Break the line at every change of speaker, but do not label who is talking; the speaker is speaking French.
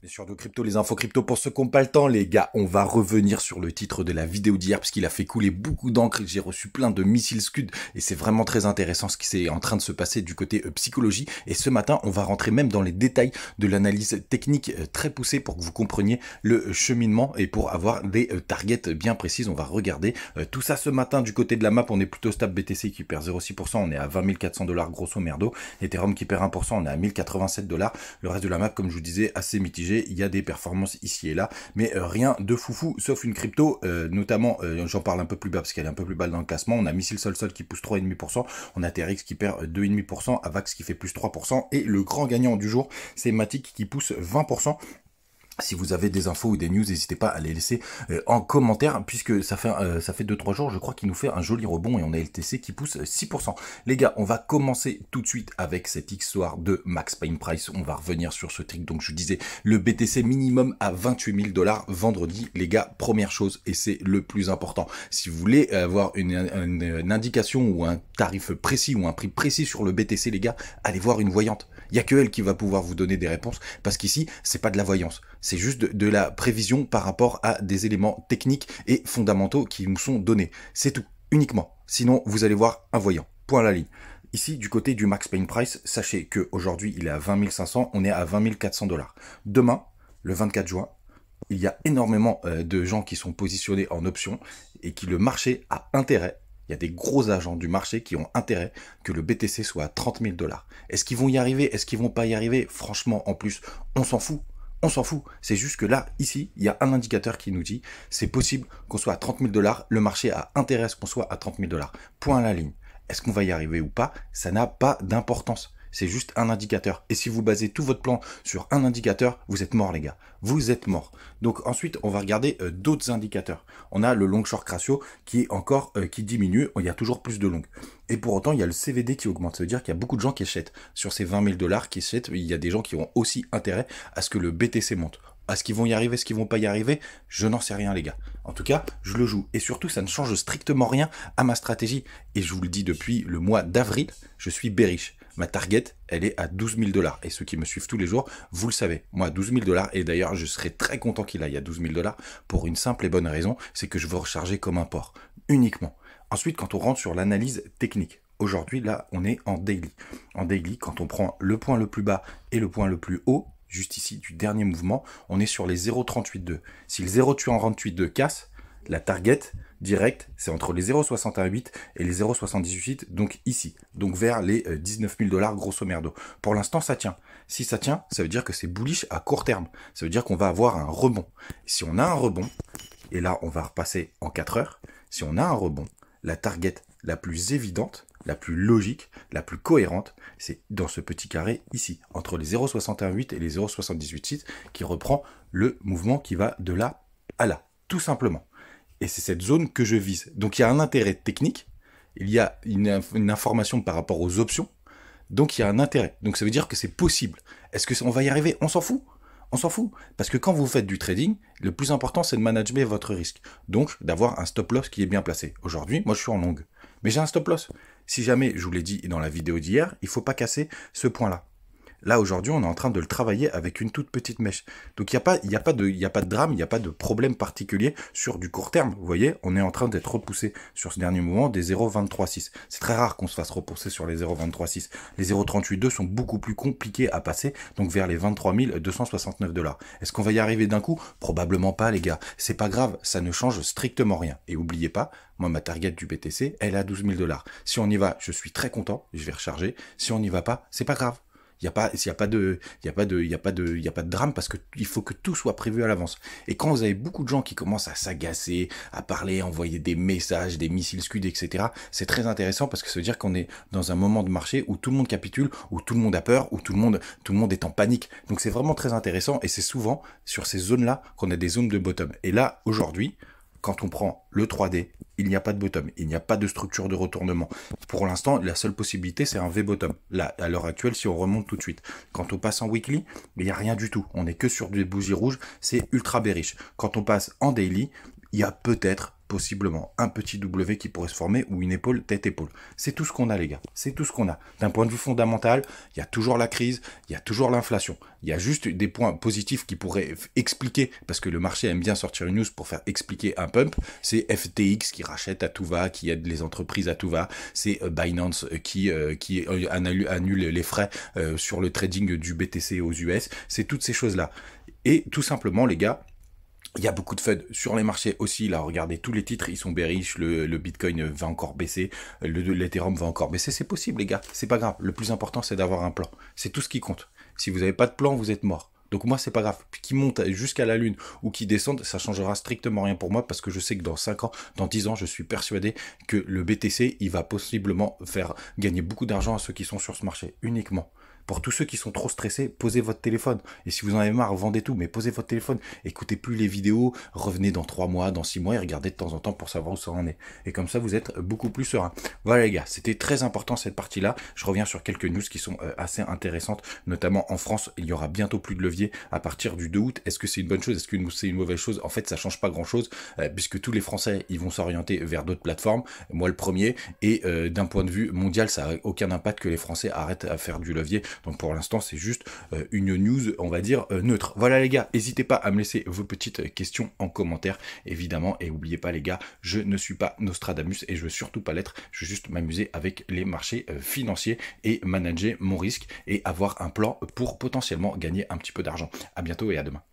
Bien sûr, de crypto, les infos crypto pour ceux qui n'ont pas le temps, les gars. On va revenir sur le titre de la vidéo d'hier parce qu'il a fait couler beaucoup d'encre. J'ai reçu plein de missiles Scud et c'est vraiment très intéressant ce qui s'est en train de se passer du côté psychologie. Et ce matin, on va rentrer même dans les détails de l'analyse technique très poussée pour que vous compreniez le cheminement et pour avoir des targets bien précises. On va regarder tout ça ce matin du côté de la map. On est plutôt stable. BTC qui perd 0,6%. On est à 20 400 $ grosso merdo. Ethereum qui perd 1%. On est à 1087 $. Le reste de la map, comme je vous disais, assez mitigé. Il y a des performances ici et là, mais rien de foufou, sauf une crypto, notamment, j'en parle un peu plus bas parce qu'elle est un peu plus bas dans le classement. On a Missile Sol qui pousse 3,5%, on a TRX qui perd 2,5%, Avax qui fait plus 3%, et le grand gagnant du jour, c'est Matic qui pousse 20%. Si vous avez des infos ou des news, n'hésitez pas à les laisser en commentaire, puisque ça fait 2-3 jours, je crois qu'il nous fait un joli rebond et on a LTC qui pousse 6%. Les gars, on va commencer tout de suite avec cette histoire de Max Payne Price. On va revenir sur ce trick. Donc je disais, le BTC minimum à 28 000 $ vendredi. Les gars, première chose, et c'est le plus important. Si vous voulez avoir une indication ou un tarif précis ou un prix précis sur le BTC, les gars, allez voir une voyante. Il n'y a que elle qui va pouvoir vous donner des réponses, parce qu'ici, c'est pas de la voyance. C'est juste de la prévision par rapport à des éléments techniques et fondamentaux qui nous sont donnés. C'est tout, uniquement. Sinon, vous allez voir un voyant. Point à la ligne. Ici, du côté du Max Payne Price, sachez qu'aujourd'hui, il est à 20 500, on est à 20 400 $. Demain, le 24 juin, il y a énormément de gens qui sont positionnés en option et qui le marché a intérêt. Il y a des gros agents du marché qui ont intérêt que le BTC soit à 30 000 $. Est-ce qu'ils vont y arriver? Est-ce qu'ils vont pas y arriver? Franchement, en plus, on s'en fout. On s'en fout. C'est juste que là, ici, il y a un indicateur qui nous dit c'est possible qu'on soit à 30 000 $. Le marché a intérêt à ce qu'on soit à 30 000 $. Point à la ligne. Est-ce qu'on va y arriver ou pas? Ça n'a pas d'importance. C'est juste un indicateur. Et si vous basez tout votre plan sur un indicateur, vous êtes mort, les gars. Vous êtes mort. Donc ensuite, on va regarder d'autres indicateurs. On a le long short ratio qui est encore qui diminue. Il y a toujours plus de long. Et pour autant, il y a le CVD qui augmente. Ça veut dire qu'il y a beaucoup de gens qui achètent. Sur ces 20 000 $ qui achètent, il y a des gens qui ont aussi intérêt à ce que le BTC monte. Est-ce qu'ils vont y arriver, est-ce qu'ils vont pas y arriver? Je n'en sais rien, les gars. En tout cas, je le joue. Et surtout, ça ne change strictement rien à ma stratégie. Et je vous le dis depuis le mois d'avril, je suis bearish. Ma target, elle est à 12 000 $. Et ceux qui me suivent tous les jours, vous le savez. Moi, 12 000 $. Et d'ailleurs, je serais très content qu'il aille à 12 000 $ pour une simple et bonne raison, c'est que je veux recharger comme un porc. Uniquement. Ensuite, quand on rentre sur l'analyse technique. Aujourd'hui, là, on est en daily. En daily, quand on prend le point le plus bas et le point le plus haut, juste ici, du dernier mouvement, on est sur les 0,382. Si le 0,382 casse, la target directe, c'est entre les 0,618 et les 0,78, donc ici, donc vers les 19 000 $ grosso merdo. Pour l'instant, ça tient. Si ça tient, ça veut dire que c'est bullish à court terme. Ça veut dire qu'on va avoir un rebond. Si on a un rebond, et là, on va repasser en 4 heures, si on a un rebond, la target la plus évidente, la plus logique, la plus cohérente, c'est dans ce petit carré ici, entre les 0,618 et les 0,786, qui reprend le mouvement qui va de là à là, tout simplement. Et c'est cette zone que je vise. Donc il y a un intérêt technique, il y a une information par rapport aux options, donc il y a un intérêt. Donc ça veut dire que c'est possible. Est-ce qu'on va y arriver? On s'en fout. On s'en fout. Parce que quand vous faites du trading, le plus important, c'est de manager votre risque. Donc, d'avoir un stop loss qui est bien placé. Aujourd'hui, moi, je suis en longue. Mais j'ai un stop loss. Si jamais, je vous l'ai dit dans la vidéo d'hier, il ne faut pas casser ce point-là. Là, aujourd'hui, on est en train de le travailler avec une toute petite mèche. Donc, il n'y a pas de drame, il n'y a pas de problème particulier sur du court terme. Vous voyez, on est en train d'être repoussé sur ce dernier mouvement des 0,236. C'est très rare qu'on se fasse repousser sur les 0,236. Les 0,382 sont beaucoup plus compliqués à passer, donc vers les 23 269 $. Est-ce qu'on va y arriver d'un coup? Probablement pas, les gars. C'est pas grave, ça ne change strictement rien. Et n'oubliez pas, moi, ma target du BTC, elle est à 12 000 $. Si on y va, je suis très content, je vais recharger. Si on n'y va pas, c'est pas grave. Il n'y a pas de drame parce que il faut que tout soit prévu à l'avance. Et quand vous avez beaucoup de gens qui commencent à s'agacer, à parler, à envoyer des messages, des missiles Scud, etc., c'est très intéressant parce que ça veut dire qu'on est dans un moment de marché où tout le monde capitule, où tout le monde a peur, où tout le monde est en panique. Donc c'est vraiment très intéressant et c'est souvent sur ces zones-là qu'on a des zones de bottom. Et là, aujourd'hui, quand on prend le 3D, il n'y a pas de bottom, il n'y a pas de structure de retournement. Pour l'instant, la seule possibilité, c'est un V-bottom. Là, à l'heure actuelle, si on remonte tout de suite. Quand on passe en weekly, il n'y a rien du tout. On n'est que sur des bougies rouges, c'est ultra bearish. Quand on passe en daily, il y a peut-être possiblement un petit W qui pourrait se former ou une épaule tête-épaule. C'est tout ce qu'on a les gars, c'est tout ce qu'on a. D'un point de vue fondamental, il y a toujours la crise, il y a toujours l'inflation. Il y a juste des points positifs qui pourraient expliquer, parce que le marché aime bien sortir une news pour faire expliquer un pump, c'est FTX qui rachète à tout va, qui aide les entreprises à tout va, c'est Binance qui annule les frais sur le trading du BTC aux US, c'est toutes ces choses-là. Et tout simplement les gars, il y a beaucoup de FUD sur les marchés aussi, là, regardez, tous les titres, ils sont bearish, le Bitcoin va encore baisser, l'Ethereum va encore baisser, c'est possible les gars, c'est pas grave, le plus important c'est d'avoir un plan, c'est tout ce qui compte. Si vous n'avez pas de plan, vous êtes mort. Donc moi c'est pas grave, qui monte jusqu'à la lune ou qui descende, ça changera strictement rien pour moi parce que je sais que dans 5 ans, dans 10 ans, je suis persuadé que le BTC, il va possiblement faire gagner beaucoup d'argent à ceux qui sont sur ce marché, uniquement. Pour tous ceux qui sont trop stressés, posez votre téléphone. Et si vous en avez marre, vendez tout, mais posez votre téléphone. Écoutez plus les vidéos, revenez dans 3 mois, dans 6 mois et regardez de temps en temps pour savoir où ça en est. Et comme ça, vous êtes beaucoup plus serein. Voilà les gars, c'était très important cette partie-là. Je reviens sur quelques news qui sont assez intéressantes, notamment en France. Il y aura bientôt plus de levier à partir du 2 août. Est-ce que c'est une bonne chose? Est-ce que c'est une mauvaise chose? En fait, ça change pas grand-chose puisque tous les Français, ils vont s'orienter vers d'autres plateformes. Moi, le premier. Et d'un point de vue mondial, ça n'a aucun impact que les Français arrêtent à faire du levier. Donc pour l'instant, c'est juste une news, on va dire, neutre. Voilà les gars, n'hésitez pas à me laisser vos petites questions en commentaire, évidemment. Et n'oubliez pas les gars, je ne suis pas Nostradamus et je veux surtout pas l'être. Je veux juste m'amuser avec les marchés financiers et manager mon risque et avoir un plan pour potentiellement gagner un petit peu d'argent. À bientôt et à demain.